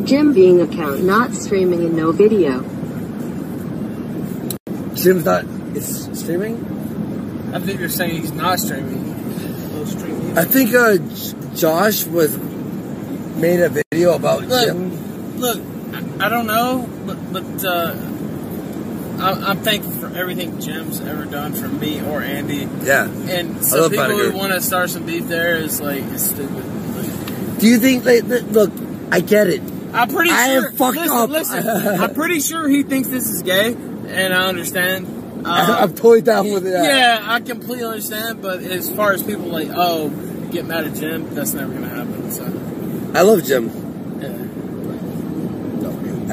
Jim being account not streaming and no video. Jim's not. It's streaming. I think you're saying he's not streaming. No streaming. I think Josh made a video about Jim. Look, I don't know, but I'm thankful for everything Jim's ever done for me or Andy. Yeah. And some people who want to start some beef there is like, it's stupid. Like, do you think? Look, I get it. I'm pretty sure. I am fucked up. Listen, I'm pretty sure he thinks this is gay, and I understand. I'm totally down with it. Yeah, I completely understand. But as far as people like, oh, get mad at Jim, that's never gonna happen. So. I love Jim. Yeah.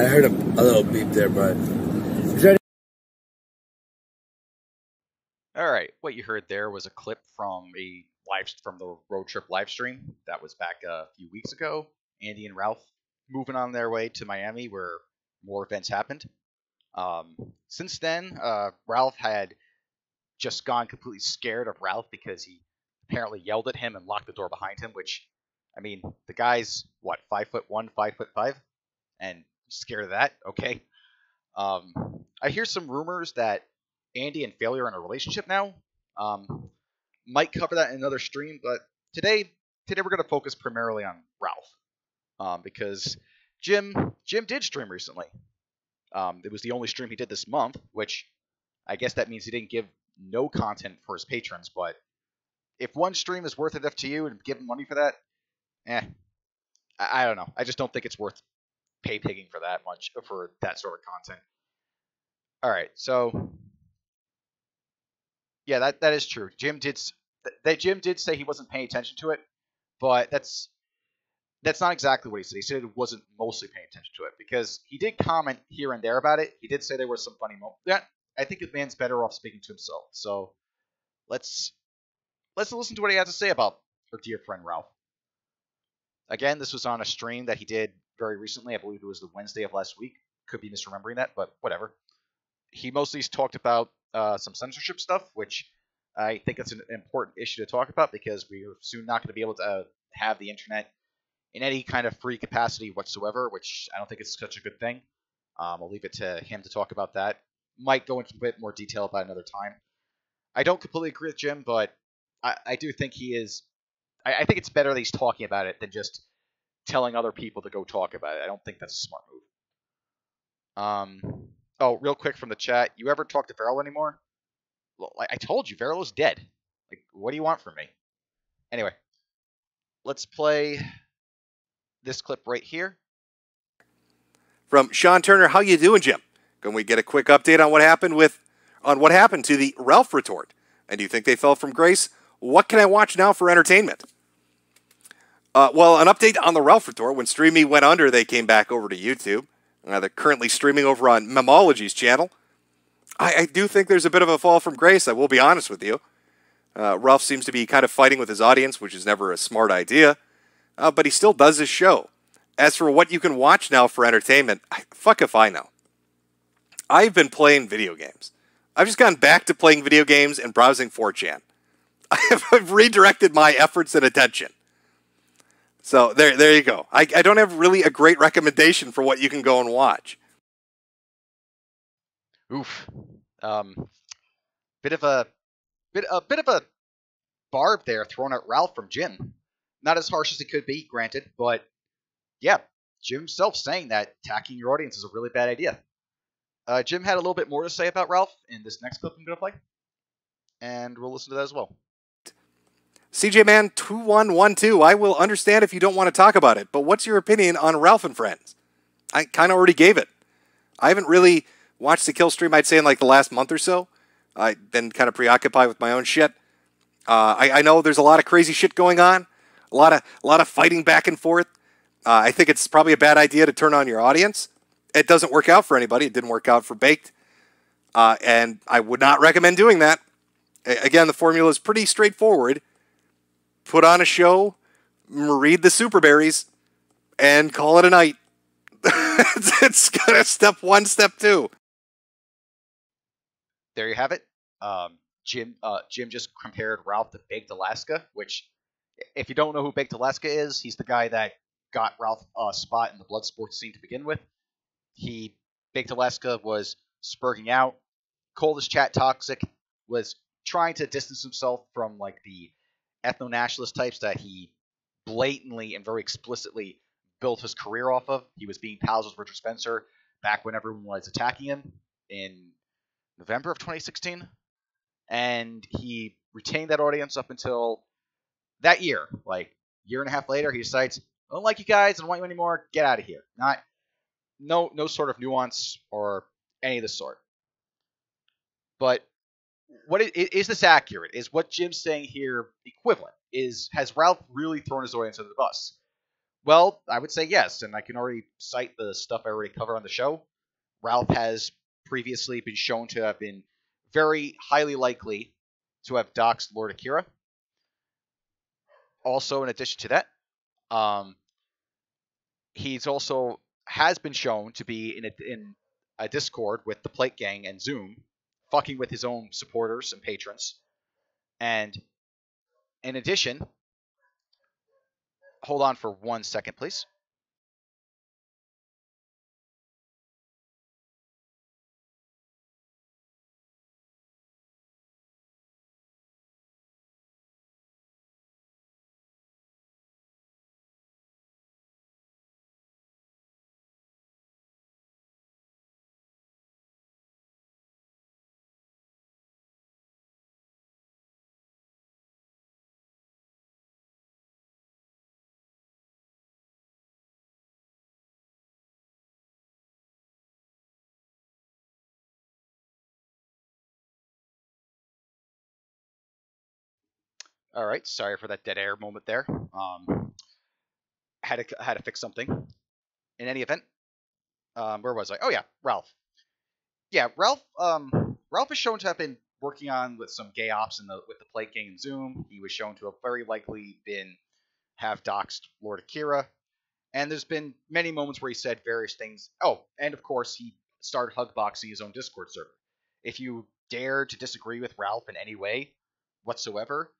I heard a little beep there, but. All right, what you heard there was a clip from the road trip live stream that was back a few weeks ago. Andy and Ralph moving on their way to Miami, where more events happened. Since then, Ralph had just gone completely scared of Ralph because he apparently yelled at him and locked the door behind him. Which, I mean, the guy's what, 5'1", 5'5", and scared of that? Okay. I hear some rumors that Andy and Failure are in a relationship now. Might cover that in another stream, but today we're going to focus primarily on Ralph, because Jim did stream recently. It was the only stream he did this month, which I guess that means he didn't give no content for his patrons. But if one stream is worth enough to you and give him money for that, I don't know. I just don't think it's worth pigging for that much for that sort of content. All right, so. Yeah, that is true. Jim did say he wasn't paying attention to it, but that's not exactly what he said. He said he wasn't mostly paying attention to it because he did comment here and there about it. He did say there were some funny moments. Yeah, I think the man's better off speaking to himself. So let's listen to what he has to say about our dear friend Ralph. Again, this was on a stream that he did very recently. I believe it was the Wednesday of last week. Could be misremembering that, but whatever. He mostly talked about some censorship stuff, which I think it's an important issue to talk about because we are soon not going to be able to have the internet in any kind of free capacity whatsoever, which I don't think is such a good thing. I'll leave it to him to talk about that. Might go into a bit more detail about another time. I don't completely agree with Jim, but I do think he is. I think it's better that he's talking about it than just telling other people to go talk about it. I don't think that's a smart move. Oh, real quick from the chat. You ever talk to Farrell anymore? Well, I told you, Farrell is dead. Like, what do you want from me? Anyway, let's play this clip right here. From Sean Turner, how you doing, Jim? Can we get a quick update on what happened to the Ralph retort? And do you think they fell from grace? What can I watch now for entertainment? Well, an update on the Ralph retort. When StreamMe went under, they came back over to YouTube. They're currently streaming over on Memology's channel. I do think there's a bit of a fall from grace, I will be honest with you. Ralph seems to be kind of fighting with his audience, which is never a smart idea. But he still does his show. As for what you can watch now for entertainment, fuck if I know. I've been playing video games. I've just gone back to playing video games and browsing 4chan. I've redirected my efforts and attention. So there you go. I don't have really a great recommendation for what you can go and watch. Oof. Bit of a barb there thrown at Ralph from Jim. Not as harsh as it could be, granted, but yeah, Jim himself saying that attacking your audience is a really bad idea. Jim had a little bit more to say about Ralph in this next clip I'm going to play, and we'll listen to that as well. CJ Man 2112, I will understand if you don't want to talk about it, but what's your opinion on Ralph and Friends? I kind of already gave it. I haven't really watched the kill stream, I'd say, in like the last month or so. I've been kind of preoccupied with my own shit. I know there's a lot of crazy shit going on, a lot of fighting back and forth. I think it's probably a bad idea to turn on your audience. It doesn't work out for anybody. It didn't work out for Baked. And I would not recommend doing that. Again, the formula is pretty straightforward. Put on a show, read the super berries, and call it a night. It's kind of step one, step two. There you have it. Jim just compared Ralph to Baked Alaska, which, if you don't know who Baked Alaska is, he's the guy that got Ralph a spot in the blood sports scene to begin with. Baked Alaska was spurging out. Coldest Chat Toxic was trying to distance himself from like the ethno-nationalist types that he blatantly and very explicitly built his career off of. He was being pals with Richard Spencer back when everyone was attacking him in November of 2016. And he retained that audience up until that year. Like, year and a half later, he decides, I don't like you guys, I don't want you anymore, get out of here. No sort of nuance or any of the sort. But is this accurate? Is what Jim's saying here equivalent? Has Ralph really thrown his audience under the bus? Well, I would say yes, and I can already cite the stuff I already covered on the show. Ralph has previously been shown to have been very highly likely to have doxed Lord Akira. Also, in addition to that, he's also has been shown to be in a Discord with the Plate Gang and Zoom, fucking with his own supporters and patrons. And in addition, hold on for 1 second, please. All right, sorry for that dead air moment there. Had to fix something. In any event, where was I? Oh yeah, Ralph. Yeah, Ralph. Ralph is shown to have been working on with some gay ops with the Plate Gang and Zoom. He was shown to have very likely have doxed Lord Akira, and there's been many moments where he said various things. Oh, and of course he started hugboxing his own Discord server. If you dare to disagree with Ralph in any way whatsoever,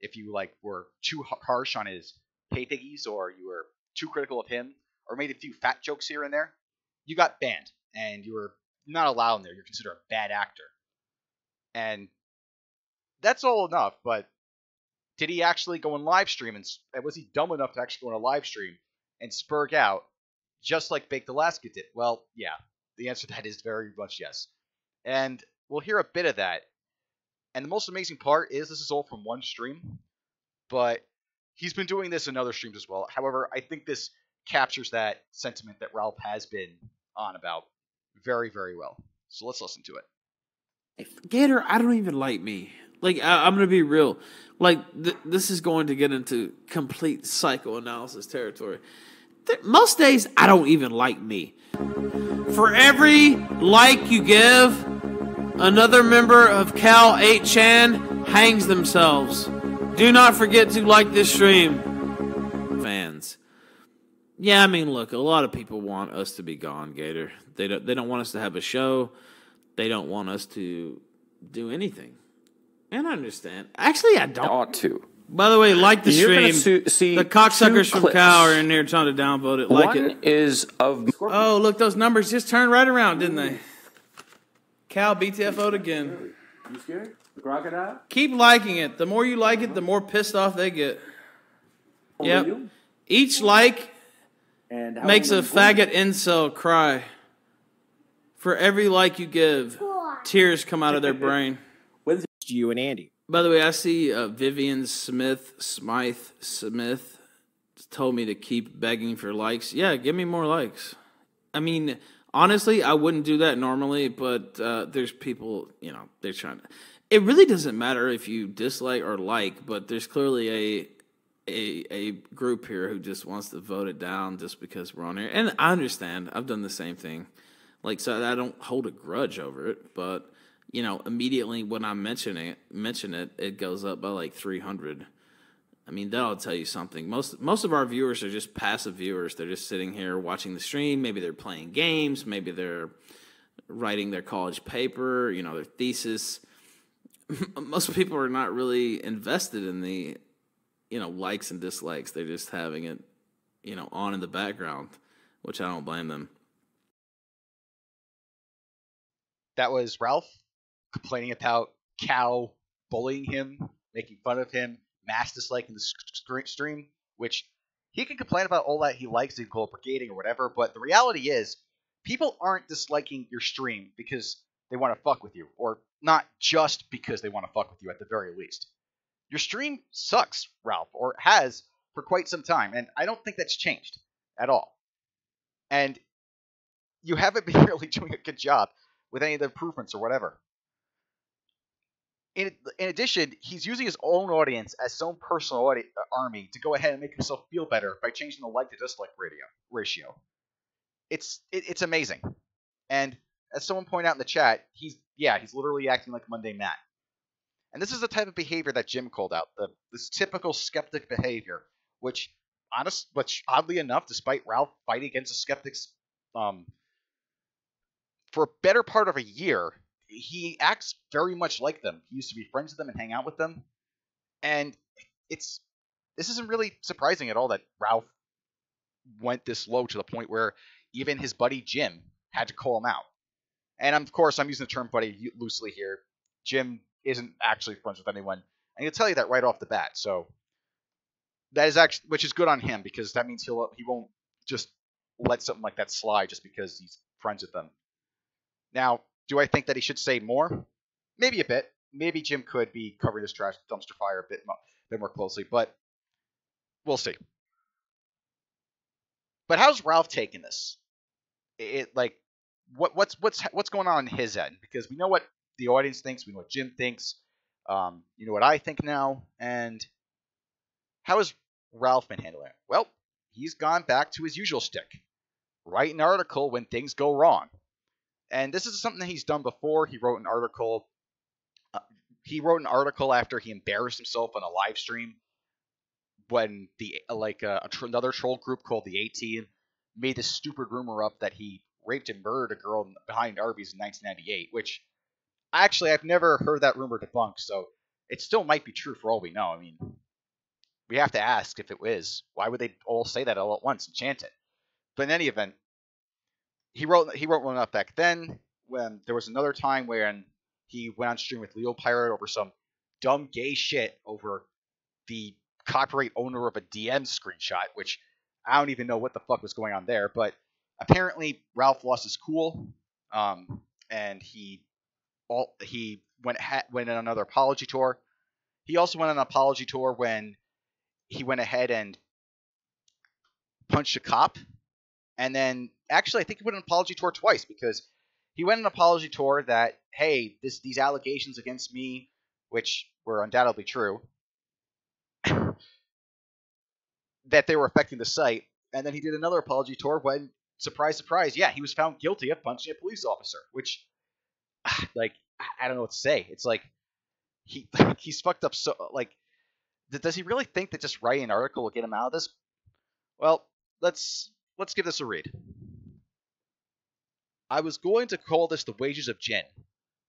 if you were too harsh on his pay piggies, or you were too critical of him, or made a few fat jokes here and there, you got banned, and you were not allowed in there. You're considered a bad actor. And that's all enough, but did he actually go on live stream, and was he dumb enough to actually go on a live stream and spurg out, just like Baked Alaska did? Well, yeah, the answer to that is very much yes. And we'll hear a bit of that. And the most amazing part is this is all from one stream, but he's been doing this in other streams as well. However, I think this captures that sentiment that Ralph has been on about very, very well. So let's listen to it. Gator, I don't even like me. I'm going to be real. This is going to get into complete psychoanalysis territory. Most days, I don't even like me. For every like you give, another member of Cal 8chan hangs themselves. Do not forget to like this stream. Fans. Yeah, I mean, look, a lot of people want us to be gone, Gator. They don't want us to have a show. They don't want us to do anything. And I understand. Actually, I don't. Ought to. By the way, like the You're stream. See the cocksuckers from Cal are in there trying to downvote it. Like One is of... Oh, look, those numbers just turned right around, didn't they? Cal BTFO'd again. You scared? The crocodile? Keep liking it. The more you like it, the more pissed off they get. Yep. Each like makes a faggot incel cry. For every like you give, tears come out of their brain. When's you and Andy? By the way, I see Vivian Smythe Smith told me to keep begging for likes. Yeah, give me more likes. I mean, honestly, I wouldn't do that normally, but there's people, they're trying to. It really doesn't matter if you dislike or like, but there's clearly a group here who just wants to vote it down just because we're on here. And I understand. I've done the same thing. So I don't hold a grudge over it, but immediately when I mention it, it goes up by 300. I mean, that'll tell you something. Most of our viewers are just passive viewers. They're just sitting here watching the stream. Maybe they're playing games. Maybe they're writing their college paper, their thesis. Most people are not really invested in the, likes and dislikes. They're just having it on in the background, which I don't blame them. That was Ralph complaining about Cal bullying him, making fun of him, mass disliking the stream, which he can complain about all that he likes, he can call it brigading or whatever, but the reality is, people aren't disliking your stream because they want to fuck with you, or not just because they want to fuck with you at the very least. Your stream sucks, Ralph, or has for quite some time, and I don't think that's changed at all. And you haven't been really doing a good job with any of the improvements or whatever. In addition, he's using his own audience as his own personal army to go ahead and make himself feel better by changing the like to dislike ratio. It's amazing. And as someone pointed out in the chat, he's literally acting like Monday Matt. And this is the type of behavior that Jim called out, this typical skeptic behavior, which oddly enough, despite Ralph fighting against the skeptics for a better part of a year, he acts very much like them. He used to be friends with them and hang out with them. And this isn't really surprising at all that Ralph went this low to the point where even his buddy Jim had to call him out. And of course, I'm using the term buddy loosely here. Jim isn't actually friends with anyone. And he'll tell you that right off the bat. So that is actually, which is good on him, because that means he won't just let something like that slide just because he's friends with them. Now, do I think that he should say more? Maybe a bit. Maybe Jim could be covering this trash dumpster fire a bit more closely, but we'll see. But how's Ralph taking this? What's going on in his end? Because we know what the audience thinks, we know what Jim thinks, you know what I think now, and how has Ralph been handling it? Well, he's gone back to his usual shtick. Write an article when things go wrong. And this is something that he's done before. He wrote an article. After he embarrassed himself on a live stream when another troll group called the A-Team made this stupid rumor up that he raped and murdered a girl behind Arby's in 1998. Which I've never heard that rumor debunked, so it still might be true for all we know. I mean, we have to ask if it is. Why would they all say that all at once and chant it? But in any event, he wrote one up back then. When there was another time when he went on stream with Leo Pirate over some dumb gay shit over the copyright owner of a DM screenshot, which I don't even know what the fuck was going on there. But apparently Ralph lost his cool, and he went on another apology tour. He also went on an apology tour when he went ahead and punched a cop. And then, actually, I think he went on an apology tour twice, because he went on an apology tour that, hey, these allegations against me, which were undoubtedly true, that they were affecting the site. And then he did another apology tour when, surprise, surprise, yeah, he was found guilty of punching a police officer, which, I don't know what to say. It's like, he's fucked up so, does he really think that just writing an article will get him out of this? Well, let's give this a read. I was going to call this the wages of gin,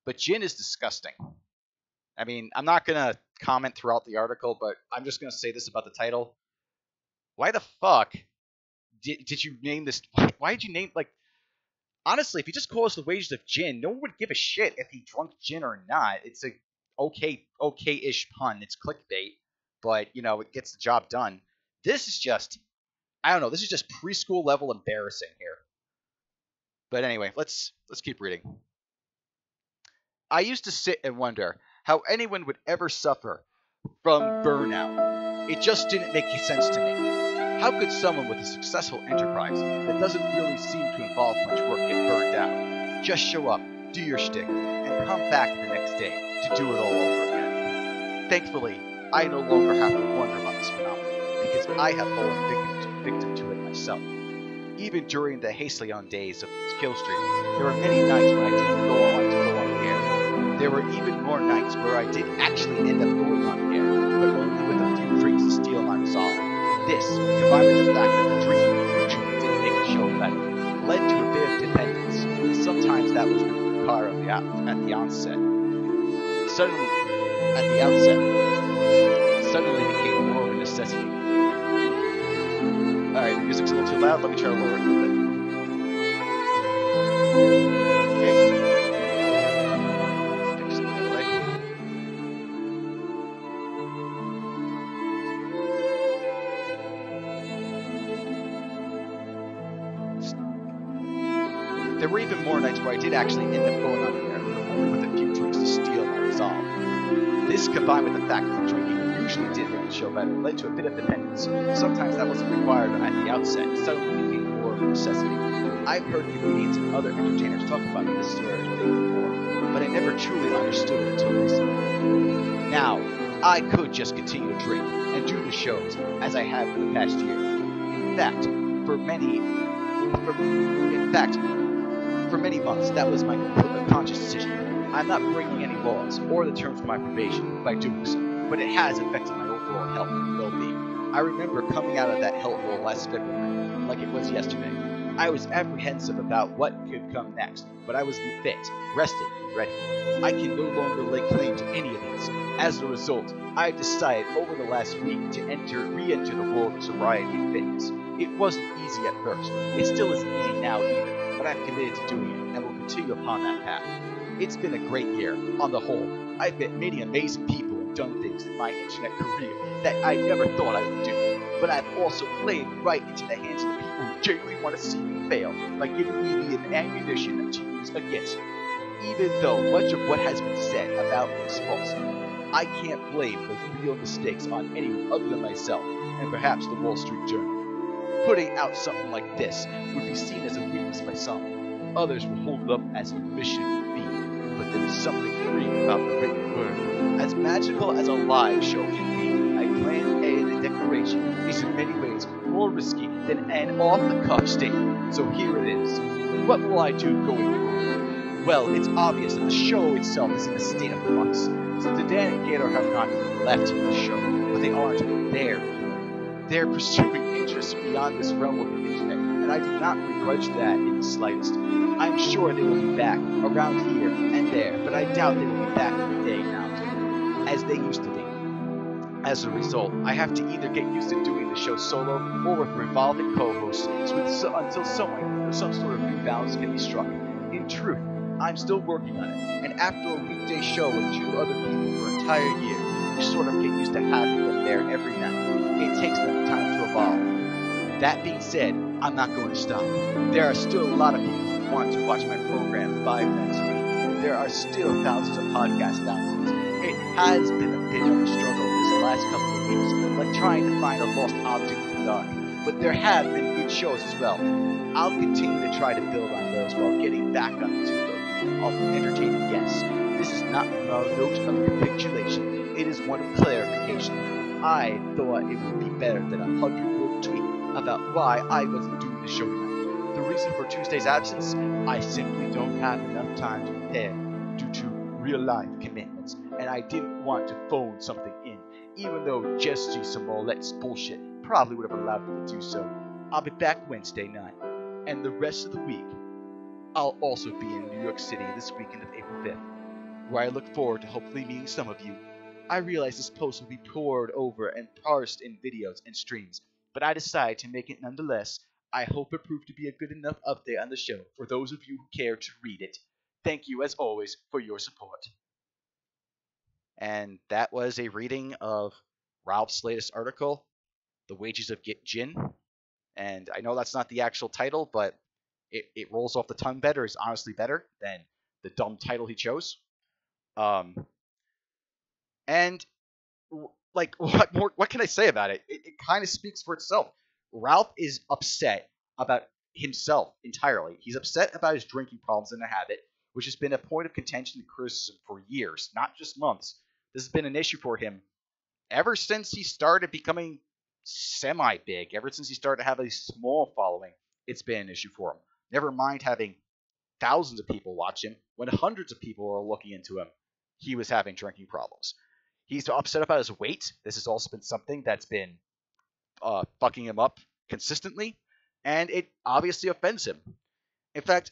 but gin is disgusting. I mean, I'm not going to comment throughout the article, but I'm just going to say this about the title. Why the fuck did you name this? Why did you name, honestly, if you just call us the wages of gin, no one would give a shit if he drunk gin or not. It's a okay-ish pun. It's clickbait, but, it gets the job done. This is just, I don't know, this is just preschool level embarrassing here. But anyway, let's keep reading. I used to sit and wonder how anyone would ever suffer from burnout. It just didn't make sense to me. How could someone with a successful enterprise that doesn't really seem to involve much work get burned out? Just show up, do your shtick, and come back the next day to do it all over again. Thankfully, I no longer have to wonder about this phenomenon, because I have fallen victim to it myself. Even during the hastily on days of Killstream, there were many nights when I didn't go on air. There were even more nights where I did actually end up going on air, but only with a few drinks to steel my resolve. This, combined with the fact that the drinking usually didn't make the show better, led to a bit of dependence. Sometimes that was required at the outset. Suddenly became more of a necessity. Alright, the music's a little too loud. Let me try to lower it a little bit. Okay. Fix it that way. There were even more nights where I did actually end up going on air, only with a few drinks to steel my resolve. This, combined with the fact that drinking usually did make the show better, led to a bit of dependence. Sometimes that wasn't required at the outset, it suddenly became more of a necessity. I've heard comedians and other entertainers talk about this sort of thing before, but I never truly understood it until recently. Now, I could just continue to drink and do the shows as I have for the past year. In fact, for many months, that was my conscious decision. I'm not breaking any laws or the terms of my probation by doing so, but it has affected my overall health and well-being. I remember coming out of that hellhole last February, like it was yesterday. I was apprehensive about what could come next, but I was fit, rested, and ready. I can no longer lay claim to any of these. As a result, I've decided over the last week to re-enter the world of sobriety and fitness. It wasn't easy at first. It still isn't easy now either, but I'm committed to doing it and will continue upon that path. It's been a great year, on the whole. I've met many amazing people and done things in my internet career that I never thought I would do. But I've also played right into the hands of the people who genuinely want to see me fail by giving me the ammunition to use against me. Even though much of what has been said about me is false, I can't blame the real mistakes on anyone other than myself and perhaps the Wall Street Journal. Putting out something like this would be seen as a weakness by some. Others will hold it up as an admission for me, but there is something free about the written word. As magical as a live show can be, a planned edited declaration is in many ways more risky than an off-the-cuff statement. So here it is. What will I do going forward? Well, it's obvious that the show itself is in a state of flux. So Zidan and Gator have not left the show, but they aren't there. They're pursuing interests beyond this realm of the internet, and I do not begrudge that in the slightest. I'm sure they will be back around here and there, but I doubt they will be back every day now, as they used to be. As a result, I have to either get used to doing the show solo or with revolving co-hosts until some sort of new balance can be struck. In truth, I'm still working on it, and after a weekday show with 2 other people for an entire year, you sort of get used to having them there every night. It takes them time to evolve. That being said, I'm not going to stop. There are still a lot of people who want to watch my program 5 nights a week. There are still thousands of podcast downloads. It has been a bit of a struggle this last couple of weeks, like trying to find a lost object in the dark. But there have been good shows as well. I'll continue to try to build on those while getting back onto the entertaining guests. This is not a note of capitulation. It is one of clarification. I thought it would be better than a 100-word tweet about why I wasn't doing the show tonight. The reason for Tuesday's absence? I simply don't have enough time to prepare due to real-life commitments, and I didn't want to phone something in, even though Jesse Smollett's bullshit probably would have allowed me to do so. I'll be back Wednesday night, and the rest of the week, I'll also be in New York City this weekend of April 5th, where I look forward to hopefully meeting some of you. I realize this post will be poured over and parsed in videos and streams, but I decided to make it nonetheless. I hope it proved to be a good enough update on the show for those of you who care to read it. Thank you, as always, for your support. And that was a reading of Ralph's latest article, The Wages of Gin. And I know that's not the actual title, but it rolls off the tongue better. It's honestly better than the dumb title he chose. And like, what can I say about it? It kind of speaks for itself. Ralph is upset about himself entirely. He's upset about his drinking problems and a habit, which has been a point of contention and criticism for years, not just months. This has been an issue for him ever since he started becoming semi-big, ever since he started to have a small following. It's been an issue for him. Never mind having thousands of people watch him. When hundreds of people are looking into him, he was having drinking problems. He's upset about his weight. This has also been something that's been fucking him up consistently, and it obviously offends him. In fact,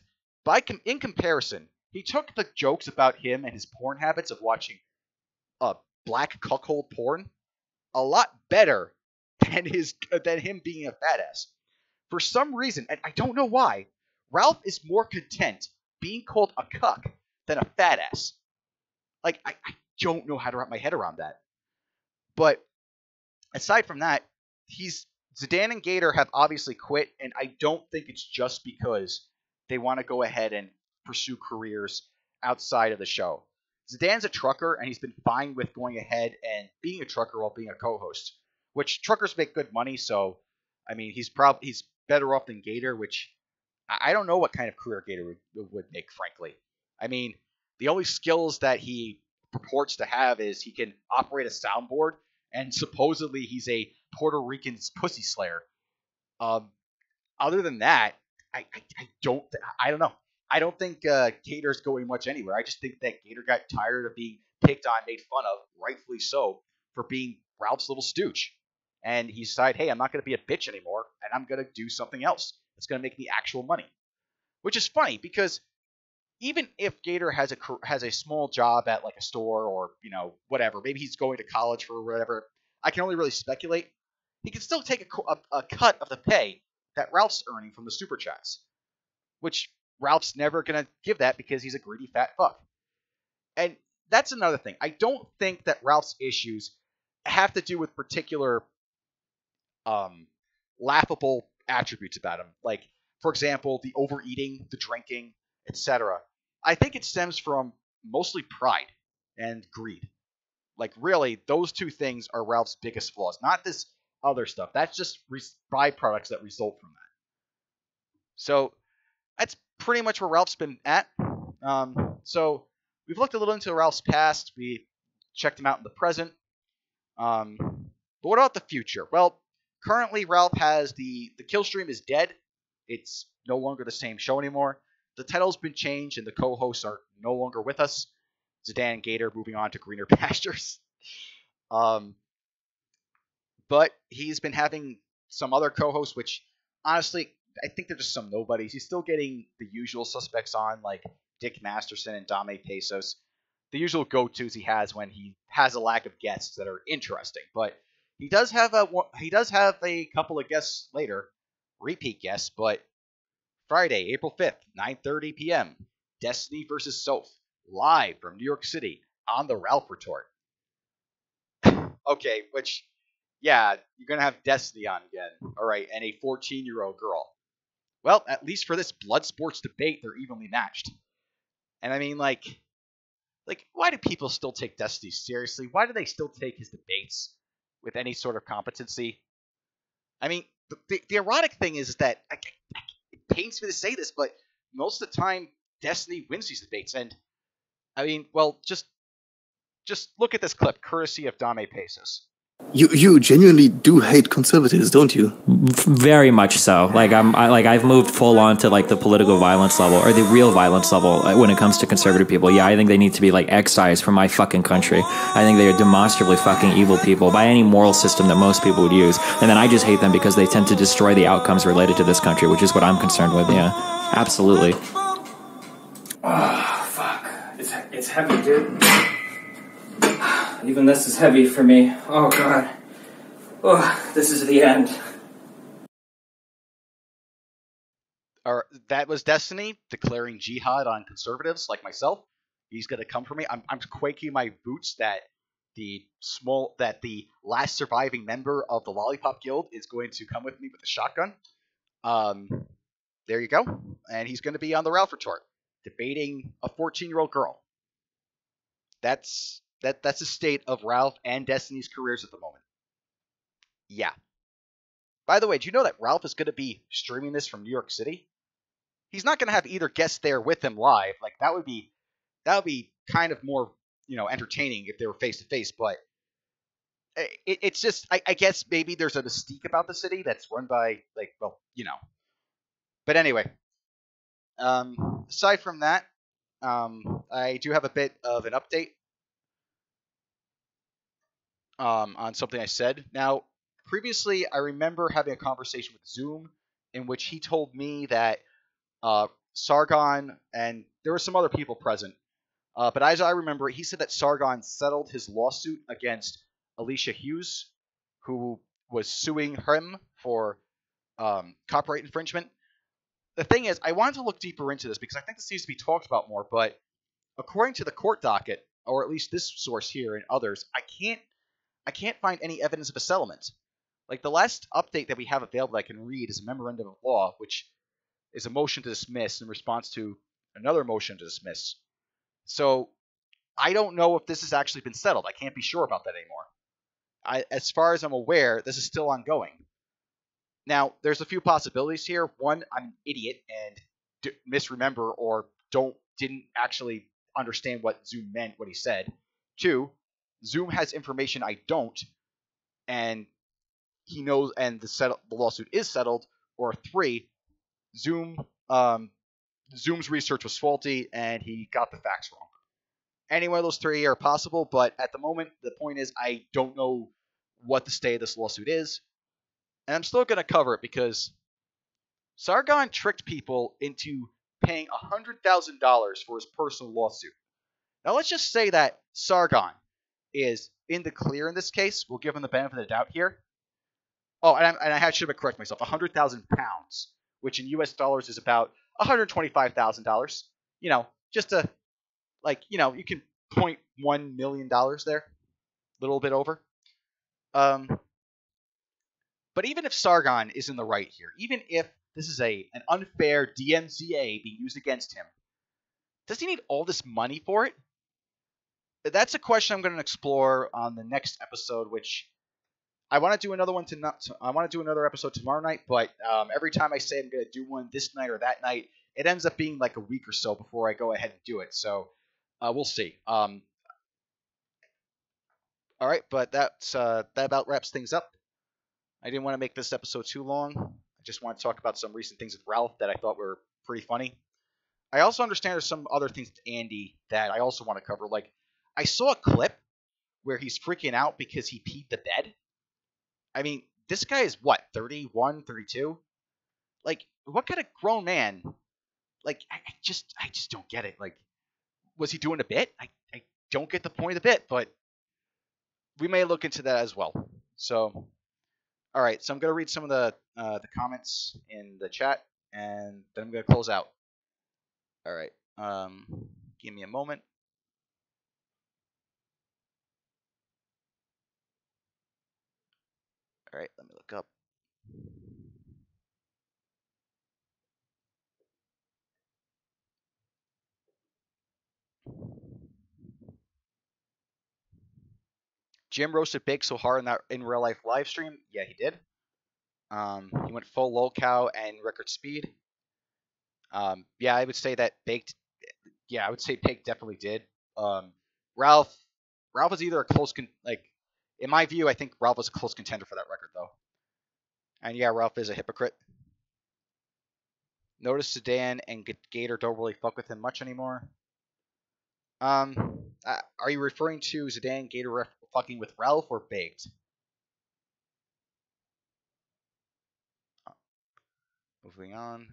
in comparison, he took the jokes about him and his porn habits of watching black cuckold porn a lot better than him being a fat ass. for some reason, and I don't know why, Ralph is more content being called a cuck than a fat ass. Like, I don't know how to wrap my head around that. But aside from that, Zidan and Gator have obviously quit, and I don't think it's just because they want to go ahead and pursue careers outside of the show. Zidan's a trucker, and he's been fine with going ahead and being a trucker while being a co-host, which truckers make good money, so, I mean, he's better off than Gator, which I don't know what kind of career Gator would make, frankly. I mean, the only skills that he purports to have is he can operate a soundboard, and supposedly he's a Puerto Rican pussy slayer. Other than that, I don't know. I don't think Gator's going much anywhere. I just think that Gator got tired of being picked on, made fun of, rightfully so, for being Ralph's little stooge. And he decided, hey, I'm not going to be a bitch anymore, and I'm going to do something else that's going to make me actual money. Which is funny, because even if Gator has a small job at like a store or, whatever, maybe he's going to college for whatever, I can only really speculate, he can still take a cut of the pay that Ralph's earning from the Super Chats. Which Ralph's never going to give that because he's a greedy fat fuck. And that's another thing. I don't think that Ralph's issues have to do with particular laughable attributes about him. Like, for example, the overeating, the drinking, etc. I think it stems from mostly pride and greed. Like, really, those two things are Ralph's biggest flaws. Not this other stuff. That's just byproducts that result from that. So, that's pretty much where Ralph's been at. So, we've looked a little into Ralph's past. We checked him out in the present. But what about the future? Well, currently Ralph has the kill stream is dead. It's no longer the same show anymore. The title's been changed and the co-hosts are no longer with us. Zidan and Gator moving on to greener pastures. But he's been having some other co-hosts, which honestly, I think they're just some nobodies. He's still getting the usual suspects on, like Dick Masterson and Dame Pesos. The usual go-tos he has when he has a lack of guests that are interesting. But he does have a couple of guests later, repeat guests. But Friday, April 5th, 9:30 p.m. Destiny versus Soph, live from New York City on the Ralph Retort. Okay, which, yeah, you're gonna have Destiny on again. All right, and a 14-year-old girl. Well, at least for this blood sports debate, they're evenly matched. And I mean, like, why do people still take Destiny seriously? Why do they still take his debates with any sort of competency? I mean, the ironic thing is that, it pains me to say this, but most of the time, Destiny wins these debates. And, I mean, well, just look at this clip, courtesy of Dame Pesos. You genuinely do hate conservatives, don't you? Very much so. Like I've moved full on to like the political violence level or the real violence level when it comes to conservative people. Yeah, I think they need to be like excised from my fucking country. I think they are demonstrably fucking evil people by any moral system that most people would use. And then I just hate them because they tend to destroy the outcomes related to this country, which is what I'm concerned with. Yeah, absolutely. Oh fuck! It's heavy, dude. Even this is heavy for me. Oh, God. Oh, this is the end. That was Destiny declaring jihad on conservatives like myself. He's going to come for me. I'm quaking my boots that the last surviving member of the Lollipop Guild is going to come with me with a shotgun. There you go. And he's going to be on the Ralph Retort debating a 14-year-old girl. That's the state of Ralph and Destiny's careers at the moment. Yeah. By the way, do you know that Ralph is going to be streaming this from New York City? He's not going to have either guests there with him live. Like that would be kind of more, entertaining if they were face to face. But it's just, I guess maybe there's a mystique about the city that's run by But anyway, aside from that, I do have a bit of an update. On something I said. Now, previously, I remember having a conversation with Zoom in which he told me that Sargon, and there were some other people present, but as I remember, he said that Sargon settled his lawsuit against Alicia Hughes, who was suing him for copyright infringement. The thing is, I wanted to look deeper into this because I think this needs to be talked about more, but according to the court docket, or at least this source here and others, I can't find any evidence of a settlement. Like, the last update that we have available that I can read is a memorandum of law, which is a motion to dismiss in response to another motion to dismiss. So I don't know if this has actually been settled. I can't be sure about that anymore. As far as I'm aware, this is still ongoing. Now, there's a few possibilities here. One, I'm an idiot and misremember or didn't actually understand what Zoom meant, what he said. Two, Zoom has information I don't, and he knows, and the lawsuit is settled. Or three, Zoom's research was faulty and he got the facts wrong. Any one of those three are possible, but at the moment, the point is I don't know what the state of this lawsuit is. And I'm still going to cover it because Sargon tricked people into paying $100,000 for his personal lawsuit. Now, let's just say that Sargon is in the clear in this case. We'll give him the benefit of the doubt here. Oh, and I should have corrected myself. 100,000 pounds, which in U.S. dollars is about $125,000. You know, just to, like, you know, you can $0.1 million there. A little bit over. But even if Sargon is in the right here, even if this is an unfair DMCA being used against him, does he need all this money for it? That's a question I'm going to explore on the next episode, which I want to do another one I want to do another episode tomorrow night, but every time I say I'm going to do one this night or that night, it ends up being like a week or so before I go ahead and do it. So we'll see. All right, but that about wraps things up. I didn't want to make this episode too long. I just want to talk about some recent things with Ralph that I thought were pretty funny. I also understand there's some other things with Andy that I also want to cover. Like, I saw a clip where he's freaking out because he peed the bed. I mean, this guy is what, 31, 32? Like, what kind of grown man? Like, I just don't get it. Like, was he doing a bit? I don't get the point of the bit, but we may look into that as well. So, all right. So I'm gonna read some of the comments in the chat, and then I'm gonna close out. All right. Give me a moment. All right. Let me look up. Jim roasted Big so hard in that in real life live stream. Yeah, he did. He went full low cow and record speed. Yeah, I would say that Baked. Yeah, I would say Baked definitely did. Ralph was either a close in my view, I think Ralph was a close contender for that record though. And yeah, Ralph is a hypocrite. Notice Zidan and Gator don't really fuck with him much anymore. Are you referring to Zidan and Gator fucking with Ralph or Baked? Moving on.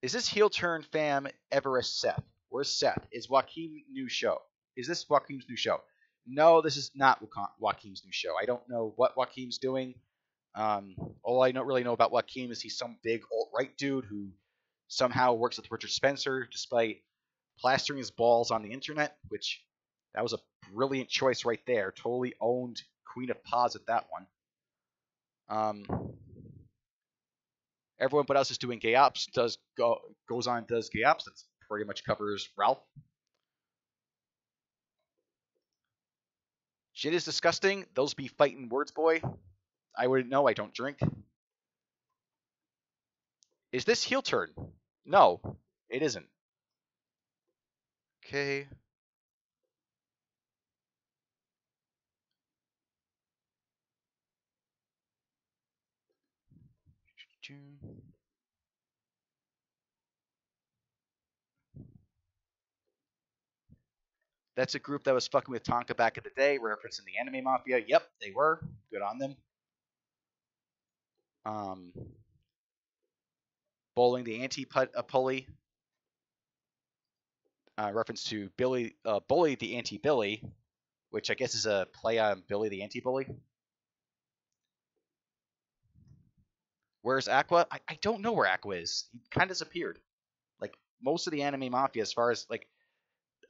Is this heel turn fam ever a Seth? Where's Seth? Is Joaquin new show? Is this Joaquin's new show? No, this is not Joaquin's new show. I don't know what Joaquin's doing. All I don't really know about Joaquin is he's some big alt-right dude who somehow works with Richard Spencer despite plastering his balls on the internet, which that was a brilliant choice right there. Totally owned Queen of Paws at that one. Everyone but us is doing gay ops. Goes on and does gay ops. That pretty much covers Ralph. Shit is disgusting. Those be fighting words, boy. I wouldn't know. I don't drink. Is this heel turn? No, it isn't. Okay. That's a group that was fucking with Tonka back in the day, referencing the Anime Mafia. Yep, they were. Good on them. Bowling the anti-pulley. Reference to Billy, Bully the anti-Billy, which I guess is a play on Billy the Anti-Bully. Where's Aqua? I don't know where Aqua is. He kind of disappeared. Like, most of the anime mafia, as far as, like,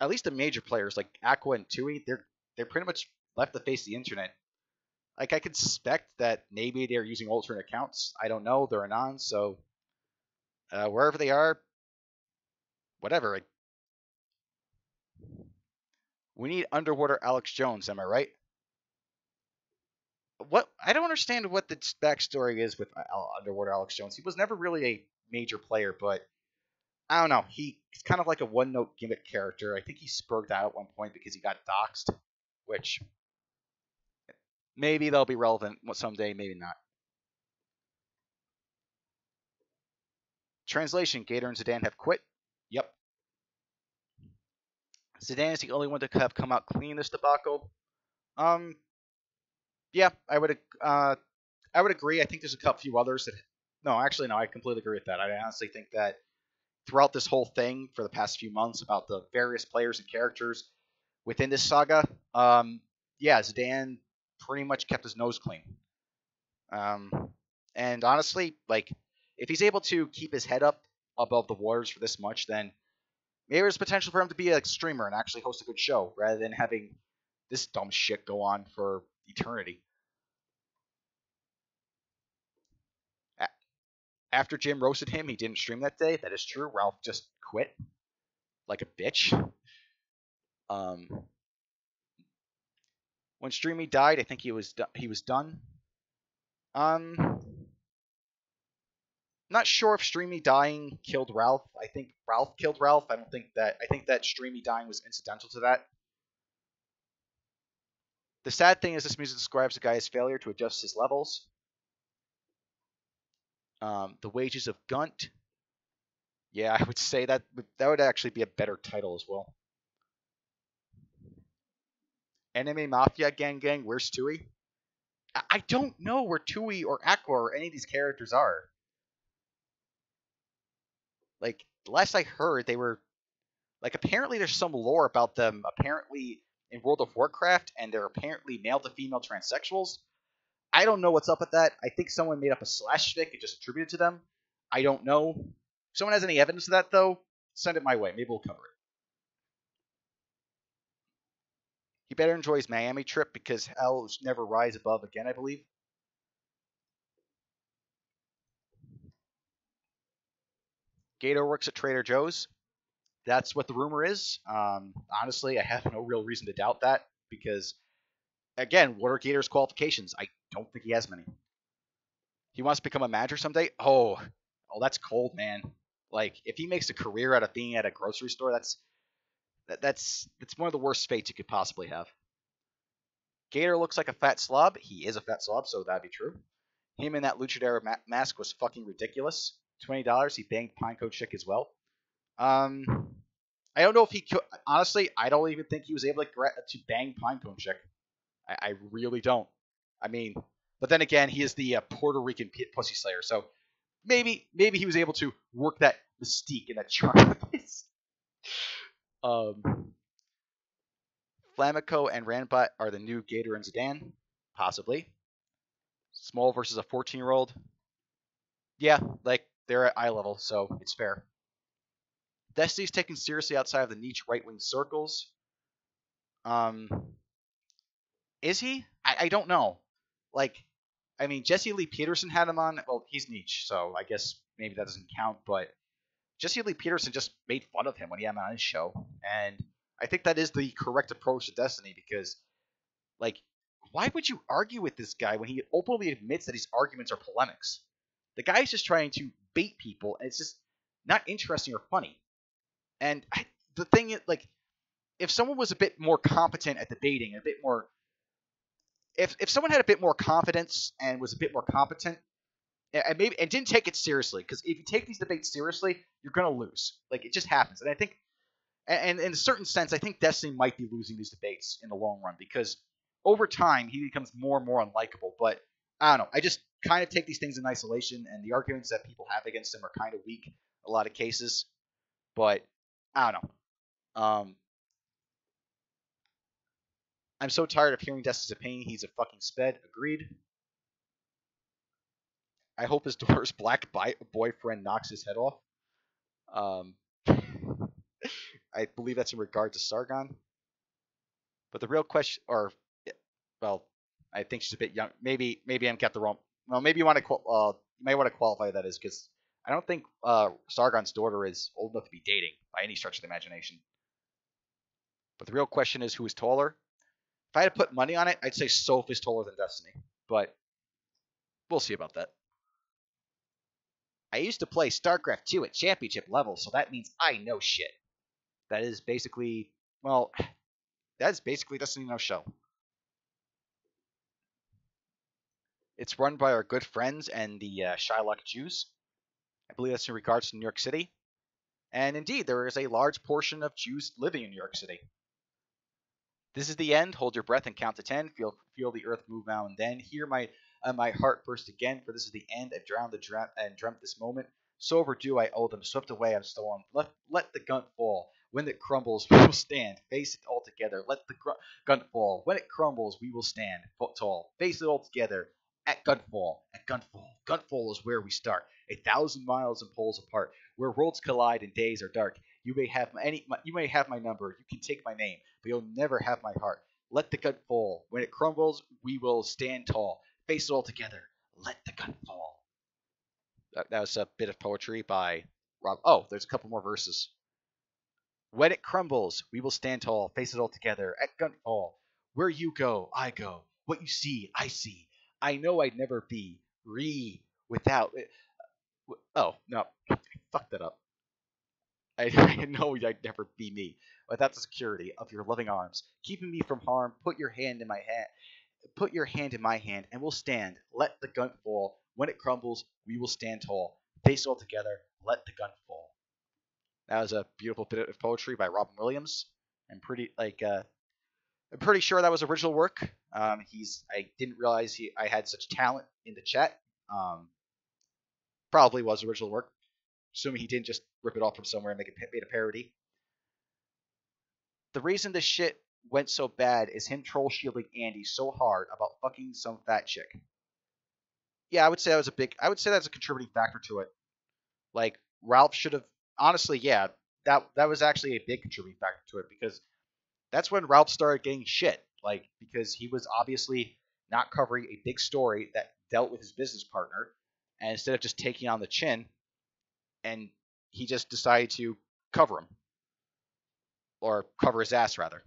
at least the major players, like Aqua and Tui, they're pretty much left the face of the internet. Like, I could suspect that maybe they're using alternate accounts. I don't know. They're Anon, so wherever they are, whatever. We need underwater Alex Jones, am I right? What? I don't understand what the backstory is with underwater Alex Jones. He was never really a major player, but I don't know. He's kind of like a one-note gimmick character. I think he spurred out at one point because he got doxxed, which maybe they'll be relevant someday, maybe not. Translation, Gator and Zidan have quit. Yep. Zidan is the only one to have come out clean in this debacle. Yeah, I would agree. I think there's a few others that. No, actually, no. I completely agree with that. I honestly think that throughout this whole thing for the past few months about the various players and characters within this saga, yeah, Zidan pretty much kept his nose clean. And honestly, like, if he's able to keep his head up above the waters for this much, then maybe there's potential for him to be a streamer and actually host a good show rather than having this dumb shit go on for eternity. After Jim roasted him, he didn't stream that day. That is true. Ralph just quit like a bitch. When Streamy died, I think he was done. Not sure if Streamy dying killed Ralph. I think Ralph killed Ralph. I think that Streamy dying was incidental to that. The sad thing is this music describes the guy's failure to adjust his levels. The Wages of Gunt. Yeah, I would say that would actually be a better title as well. Anime Mafia Gang, where's Tui? I don't know where Tui or Aqua or any of these characters are. Like, the last I heard, they were... Like, apparently there's some lore about them apparently in World of Warcraft, and they're apparently male-to-female transsexuals. I don't know what's up with that. I think someone made up a slash fic and just attributed to them. I don't know. If someone has any evidence of that, though, send it my way. Maybe we'll cover it. He better enjoy his Miami trip because hell will never rise above again, I believe. Gator works at Trader Joe's. That's what the rumor is. Honestly, I have no real reason to doubt that because, again, what are Gator's qualifications? I don't think he has many. He wants to become a manager someday? Oh, that's cold, man. Like, if he makes a career out of being at a grocery store, that's one of the worst fates you could possibly have. Gator looks like a fat slob. He is a fat slob, so that'd be true. Him in that luchador mask was fucking ridiculous. $20. He banged Pineco Chick as well. I don't know if he could. Honestly, I don't even think he was able to bang Pinecone Chick. I really don't. I mean, but then again, he is the Puerto Rican pussy slayer, so maybe he was able to work that mystique and that charm. Flamico and Ranbot are the new Gator and Zidan, possibly. Small versus a 14-year-old. Yeah, like, they're at eye level, so it's fair. Destiny's taken seriously outside of the niche right-wing circles. Is he? I don't know. Like, I mean, Jesse Lee Peterson had him on. Well, he's niche, so I guess maybe that doesn't count, but Jesse Lee Peterson just made fun of him when he had him on his show, and I think that is the correct approach to Destiny because, like, why would you argue with this guy when he openly admits that his arguments are polemics? The guy's just trying to bait people, and it's just not interesting or funny. And the thing is, like, if someone was a bit more competent at debating, a bit more, if someone had a bit more confidence and was a bit more competent, and didn't take it seriously, because if you take these debates seriously, you're gonna lose. Like, it just happens. And I think, and in a certain sense, I think Destiny might be losing these debates in the long run because over time he becomes more and more unlikable. But I don't know. I just kind of take these things in isolation, and the arguments that people have against him are kind of weak in a lot of cases. But I don't know. I'm so tired of hearing Destiny's opinion. He's a fucking sped. Agreed. I hope his daughter's black boyfriend knocks his head off. Um, I believe that's in regard to Sargon. But the real question, well, I think she's a bit young. Maybe I'm got the wrong. Well, maybe you want to you might want to qualify that is because I don't think Sargon's daughter is old enough to be dating by any stretch of the imagination. But the real question is who is taller. If I had to put money on it, I'd say Soph is taller than Destiny. But we'll see about that. I used to play StarCraft 2 at championship level, so that means I know shit. That is basically, Destiny No Show. It's run by our good friends and the Shylock Jews. I believe that's in regards to New York City. And indeed, there is a large portion of Jews living in New York City. This is the end. Hold your breath and count to 10. Feel the earth move now and then. Hear my heart burst again, for this is the end. I've drowned and dreamt this moment. So overdue, I owe them. Swept away, I'm stolen. Let the gun fall. When it crumbles, we will stand. Face it all together. Let the gun fall. When it crumbles, we will stand. Tall. Face it all together. At Guntfall. At Guntfall. Guntfall is where we start. 1,000 miles and poles apart, where worlds collide and days are dark. You may have my number. You can take my name, but you'll never have my heart. Let the gun fall. When it crumbles, we will stand tall. Face it all together. Let the gun fall. That was a bit of poetry by Rob. Oh, there's a couple more verses. When it crumbles, we will stand tall. Face it all together. At Guntfall. Where you go, I go. What you see, I see. I know I'd never be without it. Oh, no. I fucked that up. I know I'd never be me without the security of your loving arms, keeping me from harm. Put your hand in my hand. Put your hand in my hand, and we'll stand. Let the gun fall. When it crumbles, we will stand tall. Face all together. Let the gun fall. That was a beautiful bit of poetry by Robin Williams. I'm pretty sure that was original work. I didn't realize I had such talent in the chat. Probably was original work. Assuming he didn't just rip it off from somewhere and made a parody. The reason this shit went so bad is him troll shielding Andy so hard about fucking some fat chick. Yeah, I would say that's a contributing factor to it. Like, Ralph should have, honestly, yeah, that was actually a big contributing factor to it, because that's when Ralph started getting shit. Like, because he was obviously not covering a big story that dealt with his business partner, and instead of just taking on the chin, and he just decided to cover him. Or cover his ass, rather.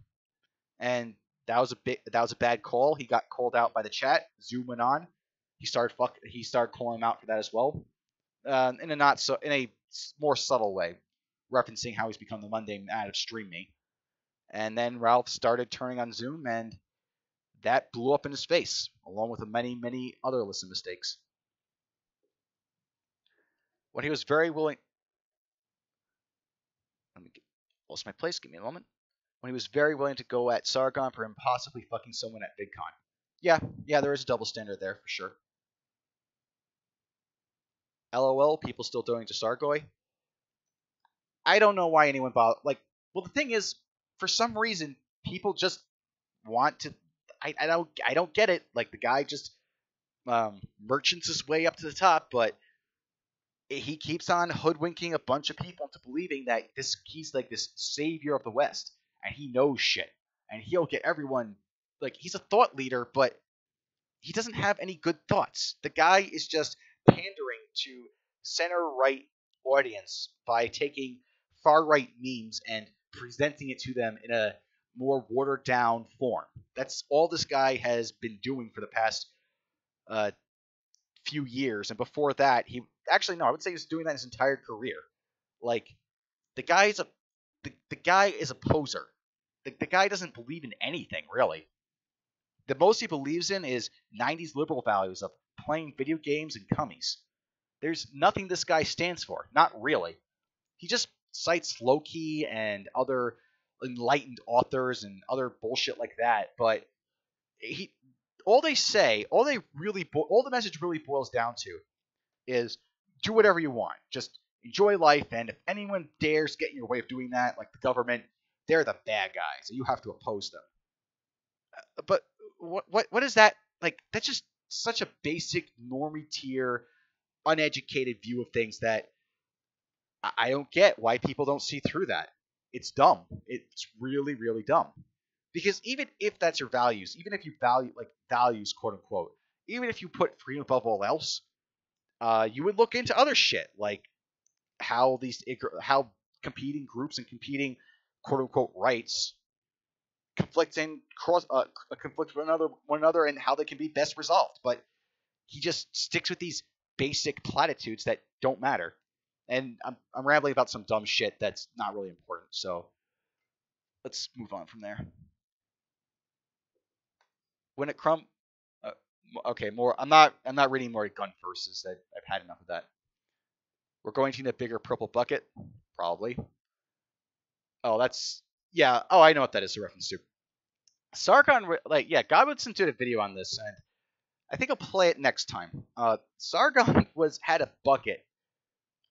And that was a bad call. He got called out by the chat. Zoom went on. He started calling him out for that as well. In a more subtle way, referencing how he's become the mundane man of Stream Me. And then Ralph started turning on Zoom, and that blew up in his face, along with many, many other lists of mistakes. When he was very willing... Lost my place, give me a moment. When he was very willing to go at Sargon for him possibly fucking someone at VidCon. Yeah, there is a double standard there, for sure. LOL, people still doing to Sargoy. I don't know why anyone bothered. The thing is, for some reason, people just want to... I don't get it. Like, the guy just merchants his way up to the top, but he keeps on hoodwinking a bunch of people into believing that he's like this savior of the West, and he knows shit, and he'll get everyone... Like, he's a thought leader, but he doesn't have any good thoughts. The guy is just pandering to center-right audience by taking far-right memes and presenting it to them in a more watered-down form. That's all this guy has been doing for the past few years, and before that, I would say he's doing that his entire career. Like, the guy is a poser. The guy doesn't believe in anything, really. The most he believes in is 90s liberal values of playing video games and cummies. There's nothing this guy stands for. Not really. He just cites Loki and other enlightened authors and other bullshit like that, but all the message really boils down to is do whatever you want. Just enjoy life, and if anyone dares get in your way of doing that, like the government, they're the bad guys, and you have to oppose them. But what is that? Like, that's just such a basic normie tier, uneducated view of things that I don't get why people don't see through that. It's dumb. It's really, really dumb. Because even if that's your values, even if you value like values, quote unquote, even if you put freedom above all else, you would look into other shit like how competing groups and competing quote unquote rights conflict with one another and how they can be best resolved. But he just sticks with these basic platitudes that don't matter. And I'm rambling about some dumb shit that's not really important. So let's move on from there. When it okay, more. I'm not reading more gun verses. I've had enough of that. We're going to need a bigger purple bucket, probably. Oh, that's yeah. Oh, I know what that is a reference to. Sargon, Godwinson did a video on this, and I think I'll play it next time. Sargon had a bucket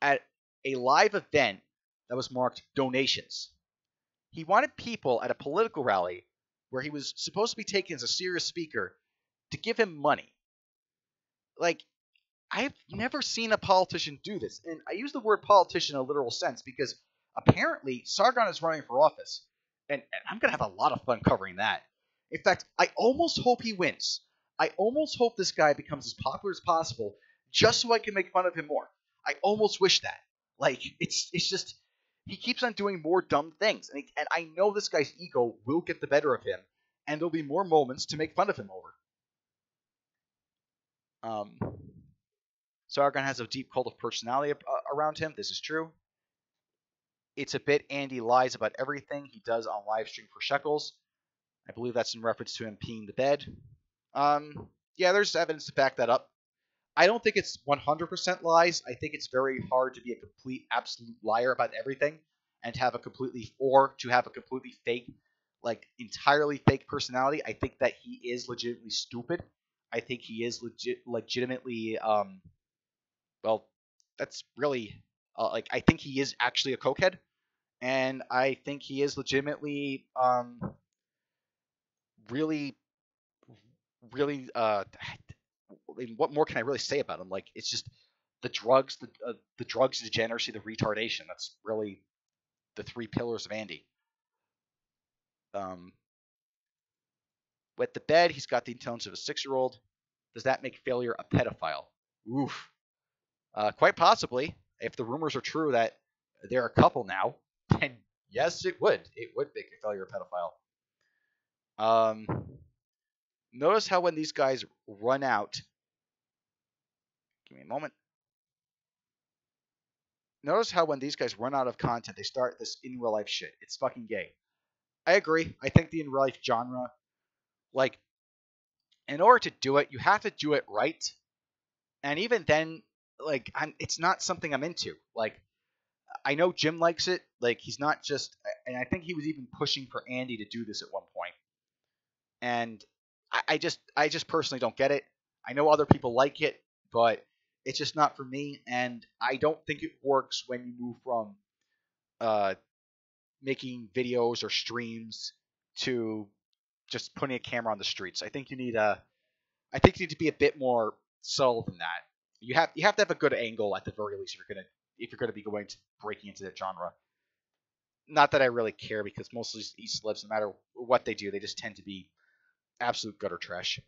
at a live event that was marked donations. He wanted people at a political rally where he was supposed to be taken as a serious speaker to give him money. Like, I've never seen a politician do this. And I use the word politician in a literal sense because apparently Sargon is running for office. And I'm going to have a lot of fun covering that. In fact, I almost hope he wins. I almost hope this guy becomes as popular as possible just so I can make fun of him more. I almost wish that. Like, it's just, he keeps on doing more dumb things. And I know this guy's ego will get the better of him. And there'll be more moments to make fun of him over. Sargon has a deep cult of personality around him. This is true. It's a bit Andy lies about everything he does on live stream for shekels. I believe that's in reference to him peeing the bed. Yeah, there's evidence to back that up. I don't think it's 100% lies. I think it's very hard to be a complete, absolute liar about everything and to have a completely fake, like entirely fake personality. I think that he is legitimately stupid. I think he is legitimately, well, that's really, I think he is actually a cokehead. And I think he is legitimately, really, really, what more can I really say about him? Like, it's just the drugs, the drugs degeneracy, the retardation. That's really the three pillars of Andy. With the bed, he's got the intelligence of a 6-year-old. Does that make failure a pedophile? Oof. Quite possibly. If the rumors are true that they're a couple now, then yes, it would. It would make a failure a pedophile. Notice how when these guys run out, give me a moment. Notice how when these guys run out of content, they start this in real life shit. It's fucking gay. I agree. I think the in real life genre, like, in order to do it, you have to do it right. And even then, like, it's not something I'm into. Like, I know Jim likes it. Like, he's not just, and I think he was even pushing for Andy to do this at one point. And I just personally don't get it. I know other people like it, but it's just not for me. And I don't think it works when you move from making videos or streams to just putting a camera on the streets. I think you need to be a bit more subtle than that. You have to have a good angle at the very least if you're gonna be breaking into that genre. Not that I really care because most of these celebs, no matter what they do, they just tend to be absolute gutter trash.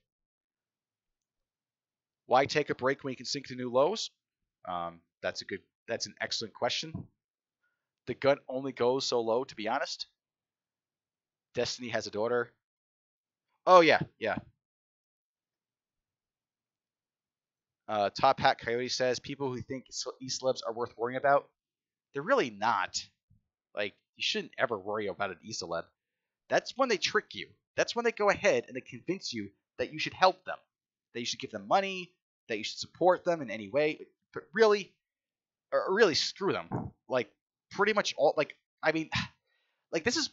Why take a break when you can sink to new lows? That's an excellent question. The gun only goes so low, to be honest. Destiny has a daughter. Oh yeah. Top Hat Coyote says people who think e-celebs are worth worrying about, they're really not. Like, you shouldn't ever worry about an e-celeb. That's when they trick you. That's when they go ahead and they convince you that you should help them, that you should give them money, that you should support them in any way. But really screw them. Like, pretty much all. This is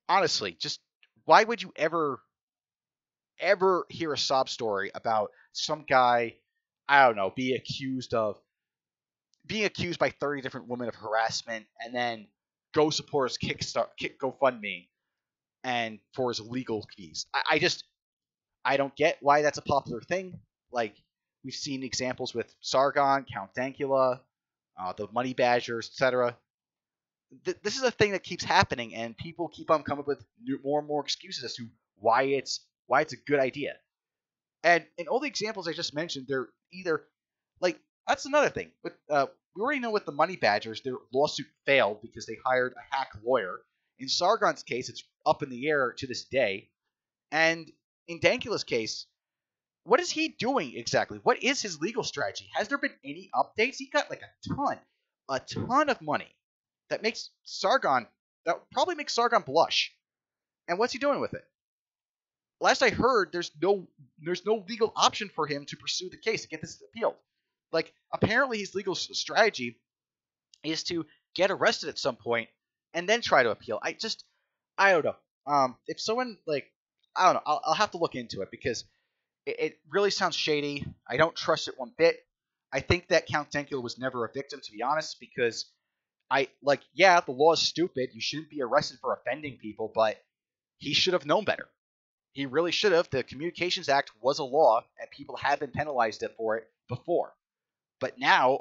honestly, just why would you ever hear a sob story about some guy, I don't know, being accused by 30 different women of harassment and then go support his kick GoFundMe and for his legal fees. I don't get why that's a popular thing. Like, we've seen examples with Sargon, Count Dankula, the Money Badgers, etc. This is a thing that keeps happening, and people keep on coming up with more and more excuses as to why it's a good idea. And in all the examples I just mentioned, they're either like, that's another thing. But we already know with the Money Badgers, their lawsuit failed because they hired a hack lawyer. In Sargon's case, it's up in the air to this day. And in Dankula's case, what is he doing exactly? What is his legal strategy? Has there been any updates? He got like a ton of money that probably makes Sargon blush. And what's he doing with it? Last I heard, there's no legal option for him to pursue the case to get this appealed. Like, apparently his legal strategy is to get arrested at some point and then try to appeal. I don't know. If someone, like, I don't know, I'll have to look into it because it really sounds shady. I don't trust it one bit. I think that Count Dankula was never a victim, to be honest, because the law is stupid. You shouldn't be arrested for offending people, but he should have known better. He really should have. The Communications Act was a law, and people have been penalized for it before. But now,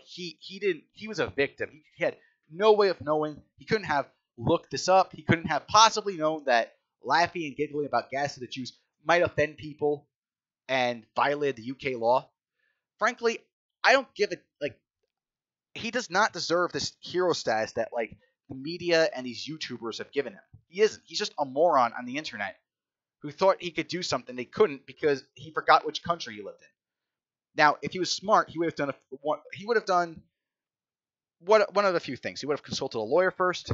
he didn't. He was a victim. He had no way of knowing. He couldn't have looked this up. He couldn't have possibly known that laughing and giggling about gas to the Jews might offend people and violate the UK law. Frankly, I don't give it. Like, he does not deserve this hero status that like the media and these YouTubers have given him. He isn't. He's just a moron on the internet who thought he could do something they couldn't because he forgot which country he lived in. Now, if he was smart, he would have done one of a few things. He would have consulted a lawyer first.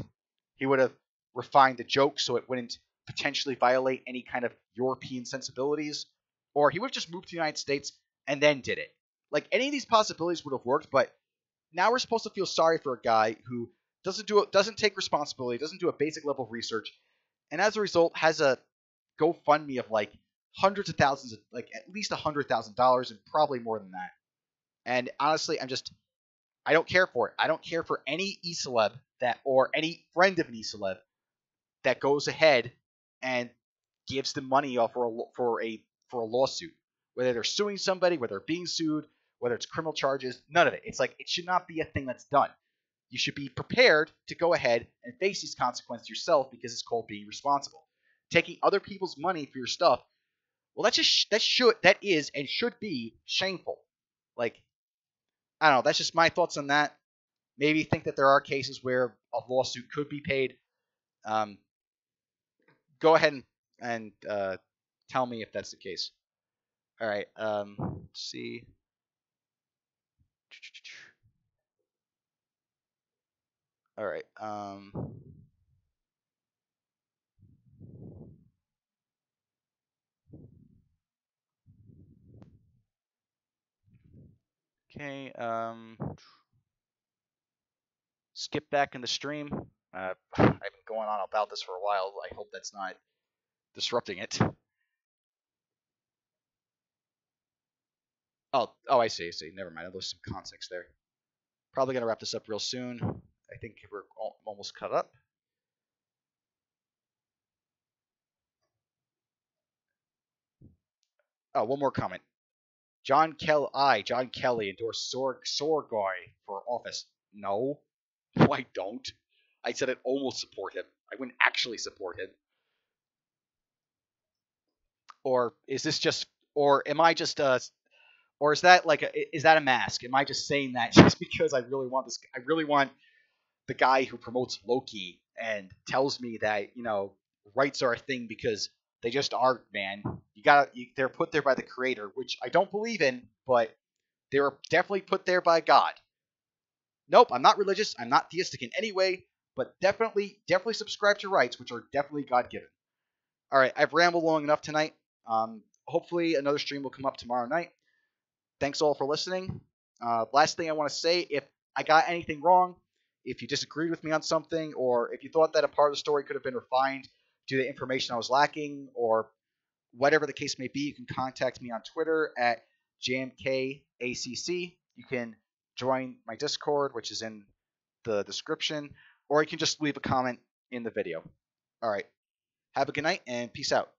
He would have refined the joke so it wouldn't potentially violate any kind of European sensibilities, or he would have just moved to the United States and then did it. Like, any of these possibilities would have worked, but now we're supposed to feel sorry for a guy who doesn't take responsibility, doesn't do a basic level of research, and as a result has a GoFundMe of like hundreds of thousands, like at least $100,000 and probably more than that. And honestly, I don't care for it. I don't care for any e-celeb or any friend of an e-celeb that goes ahead and gives them money off for a lawsuit, whether they're suing somebody, whether they're being sued, whether it's criminal charges. None of it. It's like, it should not be a thing that's done. You should be prepared to go ahead and face these consequences yourself because it's called being responsible. Taking other people's money for your stuff, well, that is and should be shameful. Like, I don't know. That's just my thoughts on that. Maybe think that there are cases where a lawsuit could be paid. Go ahead and tell me if that's the case. All right. Let's see. All right. Okay. Skip back in the stream. I've been going on about this for a while. I hope that's not disrupting it. Oh, I see. Never mind. There's some context there. Probably gonna wrap this up real soon. I think we're almost cut up. Oh, one more comment. John Kelly endorsed Sorgoy for office. No, I don't. I said I'd almost support him. I wouldn't actually support him. Or is this just? Or am I just? Or is that like? Is that a mask? Am I just saying that just because I really want this? I really want the guy who promotes Loki and tells me that rights are a thing because they just are, man. They're put there by the creator, which I don't believe in, but they were definitely put there by God. Nope, I'm not religious. I'm not theistic in any way, but definitely subscribe to rights, which are definitely God-given. All right, I've rambled long enough tonight. Hopefully another stream will come up tomorrow night. Thanks all for listening. Last thing I want to say, if I got anything wrong, if you disagreed with me on something, or if you thought that a part of the story could have been refined due to the information I was lacking, or whatever the case may be, you can contact me on Twitter at JMKACC. You can join my Discord, which is in the description, or you can just leave a comment in the video. All right. Have a good night and peace out.